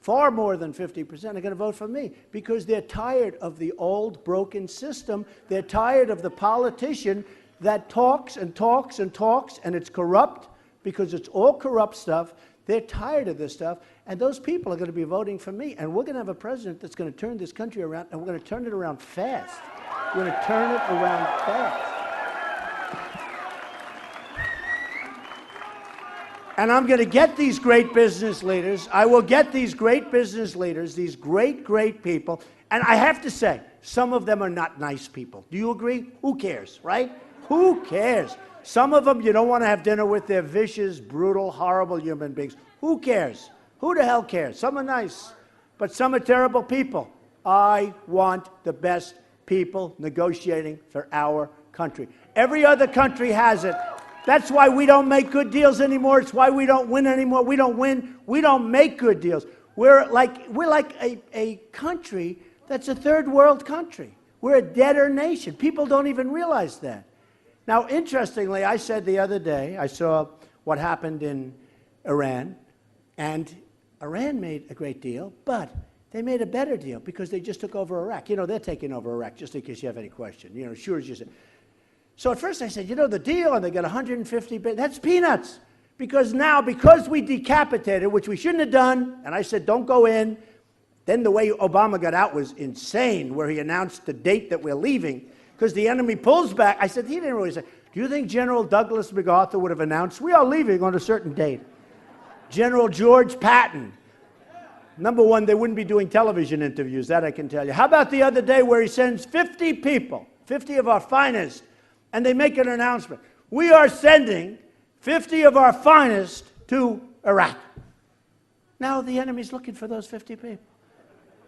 far more than 50%, are going to vote for me because they're tired of the old broken system. They're tired of the politician that talks and talks and talks, and it's corrupt because it's all corrupt stuff. They're tired of this stuff, and those people are going to be voting for me, and we're going to have a president that's going to turn this country around, and we're going to turn it around fast. We're going to turn it around fast. And I'm going to get these great business leaders. I will get these great business leaders, these great, great people. And I have to say, some of them are not nice people. Do you agree? Who cares, right? Who cares? Some of them you don't want to have dinner with. They're vicious, brutal, horrible human beings. Who cares? Who the hell cares? Some are nice, but some are terrible people. I want the best people negotiating for our country. Every other country has it. That's why we don't make good deals anymore. It's why we don't win anymore. We don't win. We don't make good deals. We're like a country that's a third world country. We're a debtor nation. People don't even realize that. Now, interestingly, I said the other day, I saw what happened in Iran, and Iran made a great deal, but they made a better deal because they just took over Iraq. You know, they're taking over Iraq, just in case you have any question. You know, sure as you say. So at first I said, you know, the deal, and they got 150 billion, that's peanuts. Because now, because we decapitated, which we shouldn't have done, and I said, don't go in. Then the way Obama got out was insane, where he announced the date that we're leaving, because the enemy pulls back. I said, he didn't really say, do you think General Douglas MacArthur would have announced, we are leaving on a certain date? General George Patton. Number one, they wouldn't be doing television interviews, that I can tell you. How about the other day where he sends 50 people, 50 of our finest, and they make an announcement. We are sending 50 of our finest to Iraq. Now the enemy's looking for those 50 people.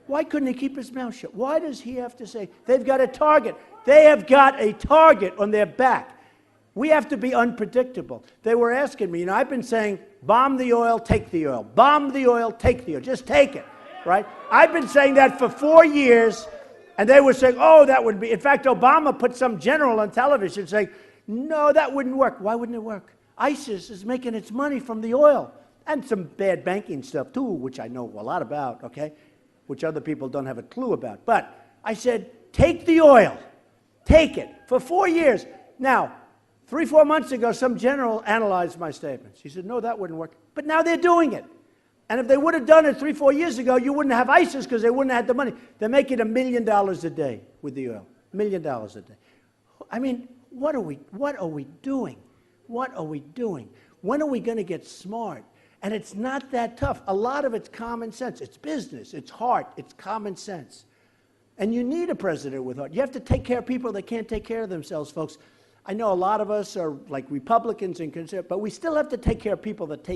Why couldn't he keep his mouth shut? Why does he have to say, they've got a target? They have got a target on their back. We have to be unpredictable. They were asking me, you know, I've been saying, bomb the oil, take the oil. Bomb the oil, take the oil. Just take it, right? I've been saying that for 4 years. And they were saying, oh, that would be. In fact, Obama put some general on television saying, no, that wouldn't work. Why wouldn't it work? ISIS is making its money from the oil. And some bad banking stuff, too, which I know a lot about, okay, which other people don't have a clue about. But I said, take the oil. Take it. For 4 years. Now, 3-4 months ago, some general analyzed my statements. He said, no, that wouldn't work. But now they're doing it. And if they would have done it 3-4 years ago, you wouldn't have ISIS because they wouldn't have had the money. They're making $1 million a day with the oil. $1 million a day. I mean, what are we doing? What are we doing? When are we going to get smart? And it's not that tough. A lot of it's common sense. It's business. It's heart. It's common sense. And you need a president with heart. You have to take care of people that can't take care of themselves, folks. I know a lot of us are like Republicans and conservatives, but we still have to take care of people that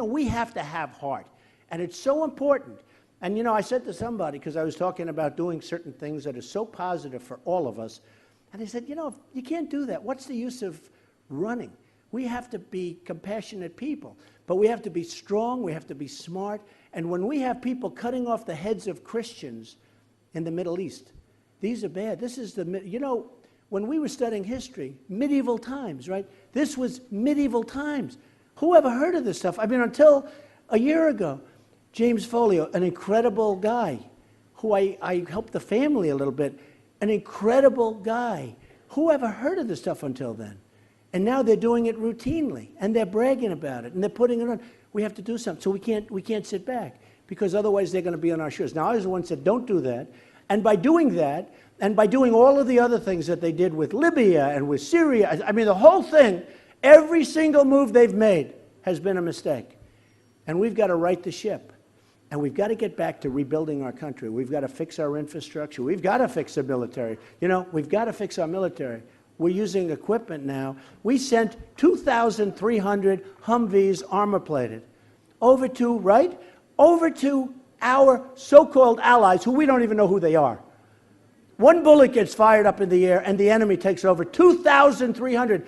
we have to have heart. And it's so important And, I said to somebody, because I was talking about doing certain things that are so positive for all of us, and I said, you can't do that. What's the use of running? We have to be compassionate people, but we have to be strong, we have to be smart, and when we have people cutting off the heads of Christians in the Middle East, these are bad. This is when we were studying history, medieval times, right? This was medieval times. Who ever heard of this stuff? I mean, until a year ago. James Folio, an incredible guy, who I helped the family a little bit, an incredible guy. Who ever heard of this stuff until then? And now they're doing it routinely, and they're bragging about it, and they're putting it on. We have to do something, so we can't sit back, because otherwise they're going to be on our shoes. Now, I was the one who said, don't do that. And by doing that, and by doing all of the other things that they did with Libya and with Syria, I mean, the whole thing, every single move they've made has been a mistake. And we've got to right the ship. And we've got to get back to rebuilding our country. We've got to fix our infrastructure. We've got to fix the military. We've got to fix our military. We're using equipment now. We sent 2,300 Humvees armor-plated over to our so-called allies, who we don't even know who they are. One bullet gets fired up in the air, and the enemy takes over 2,300.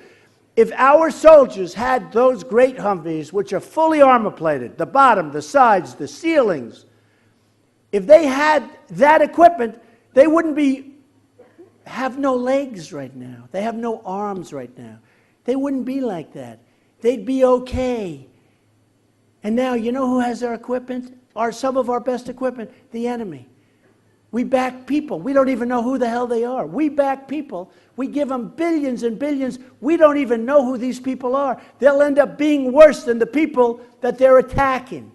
If our soldiers had those great Humvees, which are fully armor-plated, the bottom, the sides, the ceilings, if they had that equipment, they wouldn't have no legs right now. They have no arms right now. They wouldn't be like that. They'd be okay. And now, you know who has our equipment? Some of our best equipment? The enemy. We back people. We don't even know who the hell they are. We back people. We give them billions and billions. We don't even know who these people are. They'll end up being worse than the people that they're attacking.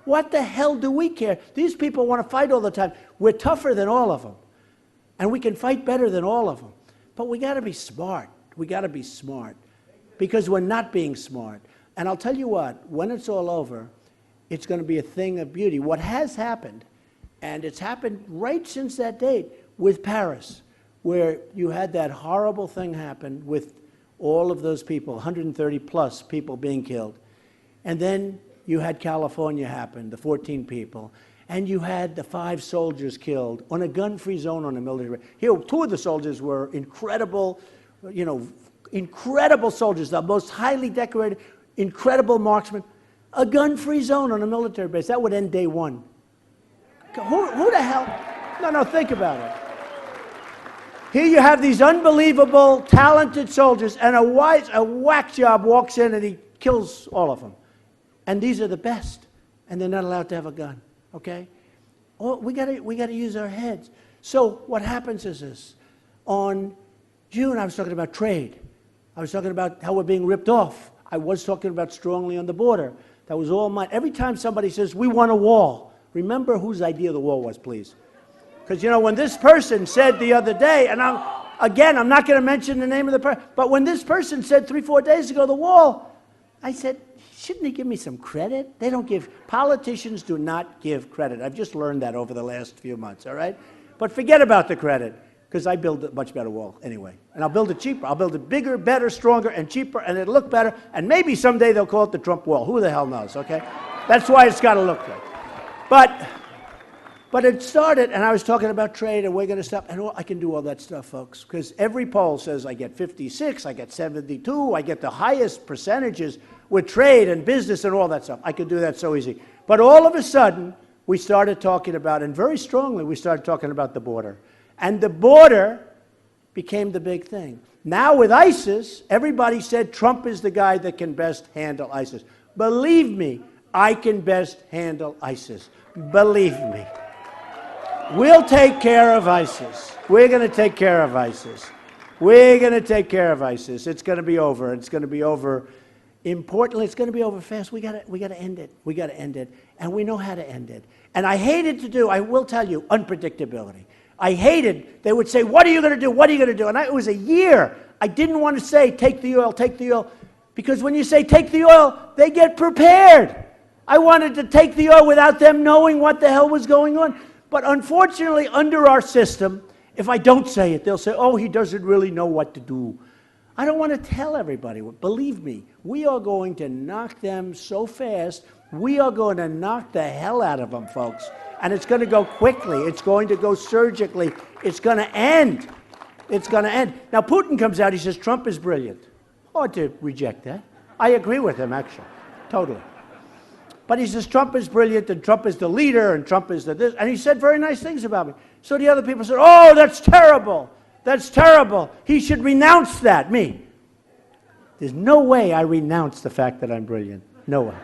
What the hell do we care? These people want to fight all the time. We're tougher than all of them. And we can fight better than all of them. But we got to be smart. We got to be smart. Because we're not being smart. And I'll tell you what, when it's all over, it's going to be a thing of beauty. What has happened, and it's happened right since that date with Paris, where you had that horrible thing happen with all of those people, 130 plus people being killed. And then you had California happen, the 14 people. And you had the 5 soldiers killed on a gun-free zone on a military. Here, 2 of the soldiers were incredible, incredible soldiers, the most highly decorated, incredible marksmen. A gun-free zone on a military base, that would end day 1. Who the hell? No, think about it. Here you have these unbelievable, talented soldiers, and a whack job walks in and he kills all of them. And these are the best, and they're not allowed to have a gun, okay? We gotta use our heads. So what happens is this. On June, I was talking about trade. I was talking about how we're being ripped off. I was talking about strongly on the border. That was all mine. Every time somebody says, we want a wall, remember whose idea the wall was, please. Because, when this person said the other day, and I'm not going to mention the name of the person, but when this person said 3-4 days ago, the wall, I said, shouldn't he give me some credit? Politicians do not give credit. I've just learned that over the last few months, all right? But forget about the credit, because I build a much better wall anyway. And I'll build it cheaper. I'll build it bigger, better, stronger, and cheaper, and it'll look better. And maybe someday they'll call it the Trump wall. Who the hell knows, okay? That's why it's got to look good. But it started, and I was talking about trade, and we're going to stop. And I can do all that stuff, folks, because every poll says I get 56, I get 72, I get the highest percentages with trade and business and all that stuff. I could do that so easy. But all of a sudden, we started talking about, and very strongly, we started talking about the border. And the border became the big thing. Now with ISIS, everybody said Trump is the guy that can best handle ISIS. Believe me, I can best handle ISIS. Believe me. We'll take care of ISIS. We're going to take care of ISIS. We're going to take care of ISIS. It's going to be over. It's going to be over. Importantly, it's going to be over fast. We got to end it. We got to end it. And we know how to end it. And I hated to do, I will tell you, unpredictability. I hated, they would say, what are you going to do? What are you going to do? And it was a year. I didn't want to say, take the oil, take the oil. Because when you say take the oil, they get prepared. I wanted to take the oil without them knowing what the hell was going on. But unfortunately, under our system, if I don't say it, they'll say, oh, he doesn't really know what to do. I don't want to tell everybody. Believe me, we are going to knock them so fast. We are going to knock the hell out of them, folks. And it's going to go quickly. It's going to go surgically. It's going to end. It's going to end. Now, Putin comes out. He says, Trump is brilliant. Hard to reject that. I agree with him, actually. Totally. But he says, Trump is brilliant, and Trump is the leader, and Trump is the this. And he said very nice things about me. So the other people said, oh, that's terrible. That's terrible. He should renounce that. Me. There's no way I renounce the fact that I'm brilliant. No way.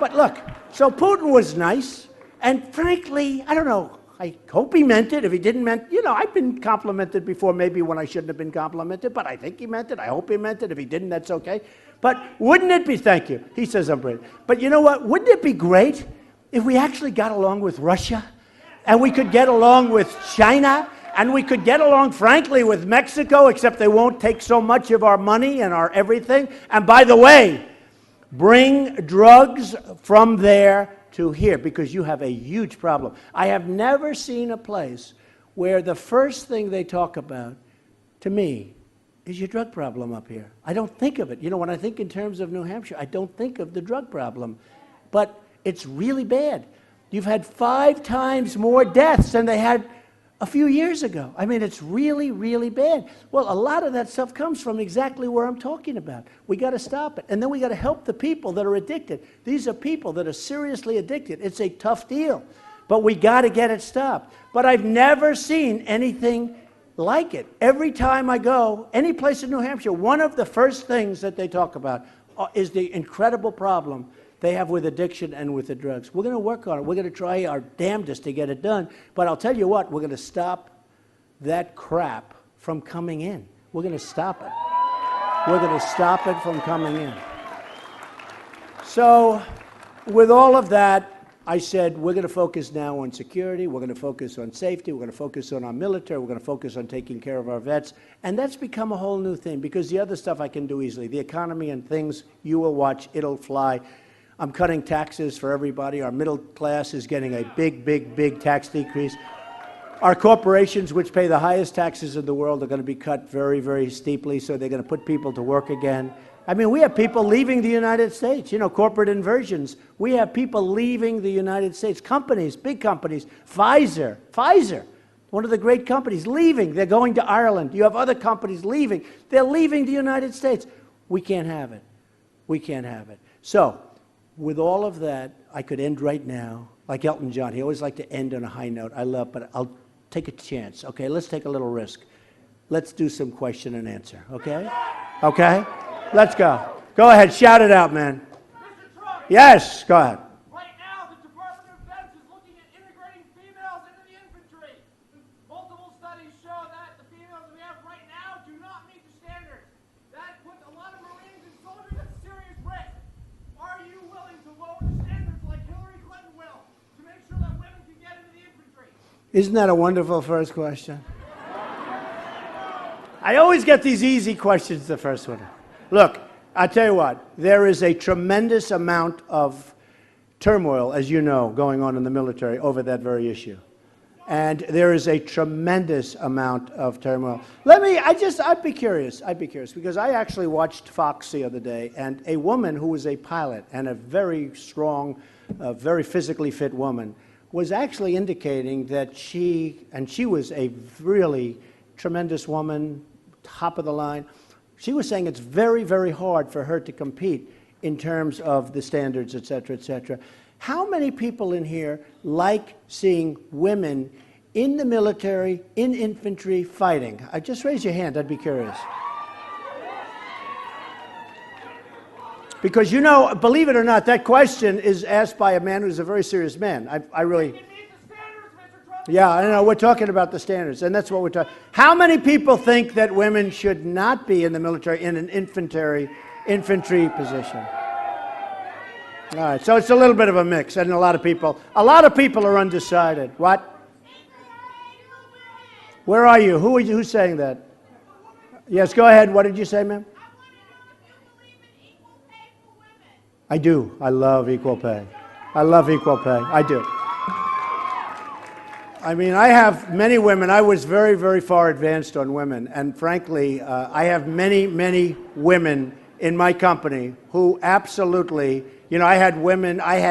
But look, so Putin was nice, and frankly, I don't know, I hope he meant it. If he didn't meant, I've been complimented before, maybe when I shouldn't have been complimented, but I think he meant it. I hope he meant it. If he didn't, that's okay. But wouldn't it be, thank you, he says I'm brilliant. But you know what, wouldn't it be great if we actually got along with Russia, and we could get along with China, and we could get along, frankly, with Mexico, except they won't take so much of our money and our everything. And by the way, bring drugs from there to here, because you have a huge problem. I have never seen a place where the first thing they talk about, to me, is your drug problem up here. I don't think of it. When I think in terms of New Hampshire, I don't think of the drug problem. But it's really bad. You've had 5 times more deaths than they had a few years ago. I mean, it's really, really bad. Well, a lot of that stuff comes from exactly where I'm talking about. We got to stop it. And then we got to help the people that are addicted. These are people that are seriously addicted. It's a tough deal, but we got to get it stopped. But I've never seen anything like it. Every time I go, any place in New Hampshire, one of the first things that they talk about is the incredible problem they have with addiction and with the drugs. We're going to work on it. We're going to try our damnedest to get it done. But I'll tell you what, we're going to stop that crap from coming in. We're going to stop it. We're going to stop it from coming in. So with all of that, I said, we're going to focus now on security. We're going to focus on safety. We're going to focus on our military. We're going to focus on taking care of our vets. And that's become a whole new thing, because the other stuff I can do easily. The economy and things, you will watch. It'll fly. I'm cutting taxes for everybody. Our middle class is getting a big, big, big tax decrease. Our corporations, which pay the highest taxes in the world, are going to be cut very, very steeply, so they're going to put people to work again. I mean, we have people leaving the United States, corporate inversions. We have people leaving the United States. Companies, big companies, Pfizer, one of the great companies, leaving. They're going to Ireland. You have other companies leaving. They're leaving the United States. We can't have it. We can't have it. So, with all of that, I could end right now, like Elton John. He always liked to end on a high note. I love, but I'll take a chance. Okay, let's take a little risk. Let's do some question and answer, okay? Okay? Let's go. Go ahead, shout it out, man. Mr. Trump, Yes, go ahead. right now the Department of Defense is looking at integrating females into the infantry. Multiple studies show that the females we have right now do not meet the standards. That puts a lot of Marines and soldiers at serious risk. Are you willing to lower the standards like Hillary Clinton will to make sure that women can get into the infantry? Isn't that a wonderful first question? I always get these easy questions, the first one. Look, I tell you what, there is a tremendous amount of turmoil, as you know, going on in the military over that very issue. And there is a tremendous amount of turmoil. I'd be curious, because I actually watched Fox the other day, and a woman who was a pilot and a very strong, very physically fit woman was actually indicating that she was a really tremendous woman, top of the line. She was saying it's very, very hard for her to compete in terms of the standards, et cetera, et cetera. How many people in here like seeing women in the military, in infantry, fighting? Just raise your hand, I'd be curious. Because believe it or not, that question is asked by a man who's a very serious man. I really... You meet the standards, Mr. Trump. Yeah, I know, we're talking about the standards, and that's what we're talking. How many people think that women should not be in the military in an infantry position? All right, so it's a little bit of a mix, and a lot of people are undecided. What? Where are you? Who's saying that? Yes, go ahead. What did you say, ma'am? I do. I love equal pay. I love equal pay. I do. I mean, I have many women. I was very, very far advanced on women. And frankly, I have many, many women in my company who absolutely, you know, I had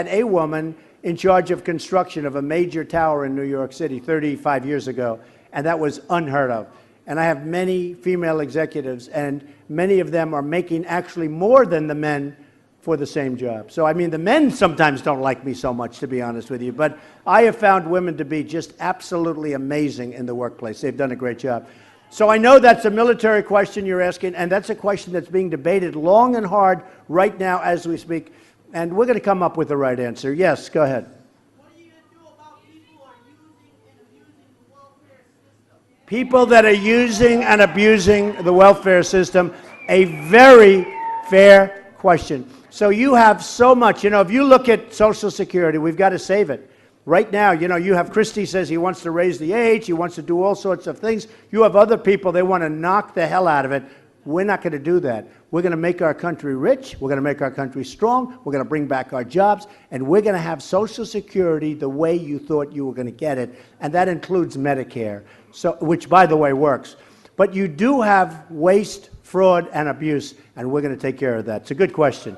a woman in charge of construction of a major tower in New York City 35 years ago, and that was unheard of. And I have many female executives, and many of them are making actually more than the men for the same job. So, I mean, the men sometimes don't like me so much, to be honest with you, but I have found women to be just absolutely amazing in the workplace. They've done a great job. So I know that's a military question you're asking, and that's a question that's being debated long and hard right now as we speak, and we're going to come up with the right answer. Yes, go ahead. What are you going to do about people who are using and abusing the welfare system? People that are using and abusing the welfare system, a very fair question. So you have so much, you know, if you look at Social Security, we've got to save it. Right now, you know, you have Christie says he wants to raise the age, he wants to do all sorts of things. You have other people, they want to knock the hell out of it. We're not going to do that. We're going to make our country rich, we're going to make our country strong, we're going to bring back our jobs, and we're going to have Social Security the way you thought you were going to get it, and that includes Medicare, so, which, by the way, works. But you do have waste, fraud, and abuse, and we're going to take care of that. It's a good question.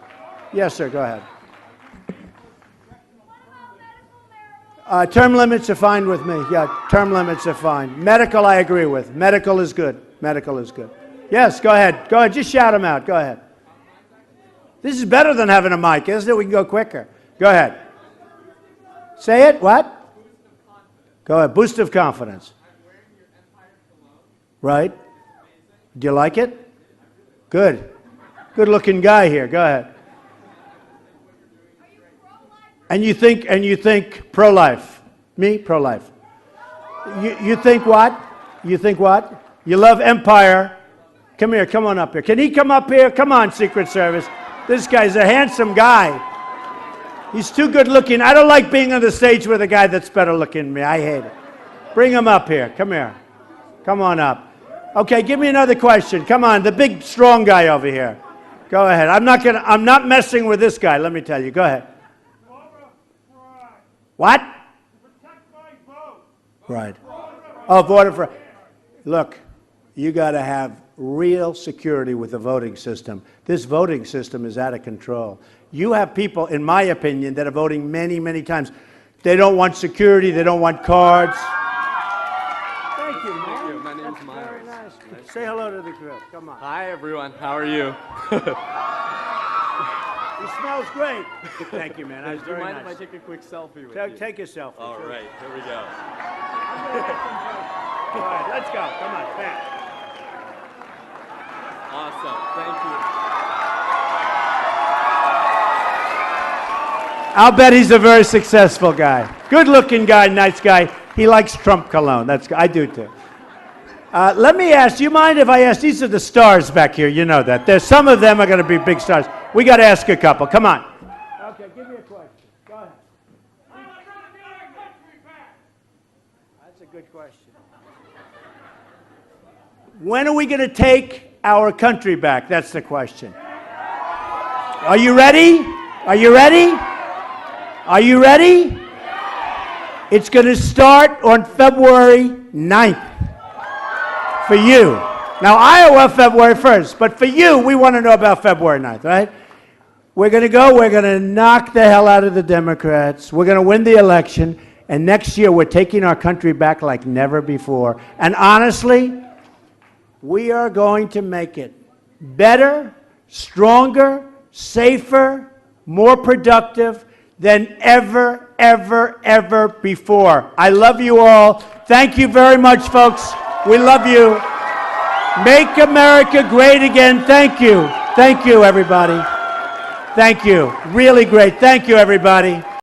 Yes, sir, go ahead. Term limits are fine with me. Yeah, term limits are fine. Medical, I agree with. Medical is good. Medical is good. Yes, go ahead. Go ahead. Just shout them out. Go ahead. This is better than having a mic, isn't it? We can go quicker. Go ahead. Say it. What? Go ahead. Boost of confidence. Right. Do you like it? Good. Good-looking guy here. Go ahead. And you think pro-life. Me? Pro-life. You think what? You think what? You love empire. Come here, come on up here. Can he come up here? Come on, Secret Service. This guy's a handsome guy. He's too good looking. I don't like being on the stage with a guy that's better looking than me. I hate it. Bring him up here. Come here. Come on up. Okay, give me another question. Come on, the big strong guy over here. Go ahead. I'm not messing with this guy, let me tell you. Go ahead. What? Protect my vote. Right. Oh, voter for. Look, you got to have real security with the voting system. This voting system is out of control. You have people, in my opinion, that are voting many, many times. They don't want security. They don't want cards. Thank you, man. Thank you. My name's That's Miles. very nice. Say hello to the group. Come on. Hi, everyone. How are you? He smells great. Thank you, man. That was Do you very mind nice. if I take a quick selfie with you? Take a selfie. All sure. right, here we go. All right, let's go. Come on, fast. Awesome. Thank you. I'll bet he's a very successful guy. Good-looking guy, nice guy. He likes Trump cologne. I do too. Let me ask, do you mind if I ask, these are the stars back here, you know that. There's some of them are going to be big stars. We got to ask a couple. Come on. Okay, give me a question. Go ahead. That's a good question. When are we going to take our country back? That's the question. Are you ready? Are you ready? Are you ready? It's going to start on February 9th for you. Now, Iowa, February 1st, but for you, we want to know about February 9th, right? We're going to knock the hell out of the Democrats. We're going to win the election, and next year we're taking our country back like never before. And honestly, we are going to make it better, stronger, safer, more productive than ever, ever, ever before. I love you all. Thank you very much, folks. We love you. Make America great again. Thank you. Thank you, everybody. Thank you. Really great. Thank you, everybody.